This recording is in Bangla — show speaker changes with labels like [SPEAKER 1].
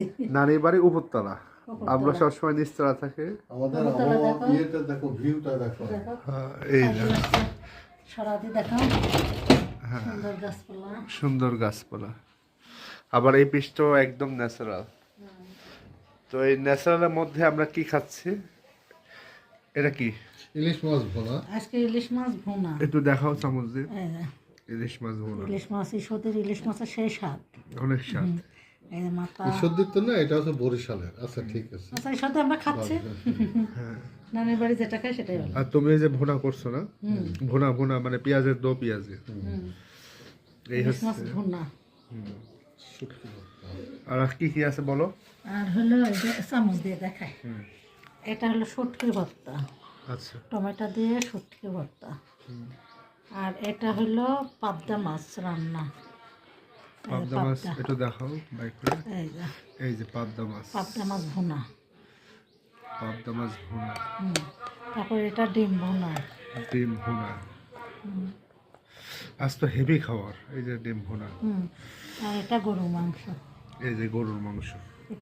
[SPEAKER 1] নানির বাড়ি উপরতলা, আমরা সবসময় নিচতলা থাকে।
[SPEAKER 2] আমাদের ইয়েটা দেখো, ভিউটা দেখো।
[SPEAKER 1] এই যে
[SPEAKER 3] সরাদি দেখাও, সুন্দর গাছপালা।
[SPEAKER 1] সুন্দর গাছপালা, আবার এই পিসটাও একদম ন্যাচারাল। তো এই ন্যাচারালের মধ্যে আমরা কি খাচ্ছি, এটা কি?
[SPEAKER 2] ইলিশ মাছ ভোনা।
[SPEAKER 3] আজকে ইলিশ মাছ ভুনা।
[SPEAKER 1] একটু দেখাও চামচ দিয়ে।
[SPEAKER 3] এই যে
[SPEAKER 1] ইলিশ মাছ ভুনা,
[SPEAKER 3] ইলিশ মাছ, ঈশ্বরের ইলিশ মাছের সেই স্বাদ।
[SPEAKER 1] অনেক স্বাদ।
[SPEAKER 3] এই যে মাথা।
[SPEAKER 2] ঈশ্বরদীর তো না, এটা হচ্ছে বরিশালের। আচ্ছা ঠিক আছে।
[SPEAKER 3] আচ্ছা, এই সাথে আমরা খাচ্ছি। নানির বাড়ি যেটা খাই সেটাই ভালো।
[SPEAKER 1] আর তুমি এই যে ভুনা করছো না, ভুনা ভুনা মানে পেঁয়াজের দো, পেঁয়াজের এই
[SPEAKER 3] ইলিশ মাছ
[SPEAKER 1] হচ্ছে।
[SPEAKER 3] ভুনা।
[SPEAKER 1] আর কি কি আছে বলো?
[SPEAKER 3] আর হলো এই যে চামচ দিয়ে দেখায়, এটা হলো শুটকি ভর্তা,
[SPEAKER 1] আচ্ছা,
[SPEAKER 3] টমেটো দিয়ে শুটকি ভর্তা। আর এটা হলো পাবদা মাছ রান্না। এই যে
[SPEAKER 1] পাবদা মাছ একটু দেখাও বাইক করে। এই যে পাবদা মাছ,
[SPEAKER 3] পাবদা মাছ ভুনা।
[SPEAKER 1] পাবদা মাছ ভুনা।
[SPEAKER 3] তারপর এটা ডিম ভুনা।
[SPEAKER 1] ডিম ভুনা, আজ তো হেভি খাবার। এই যে ডিম ভুনা,
[SPEAKER 3] আর এটা গরু মাংস।
[SPEAKER 1] এই যে গরুর মাংস।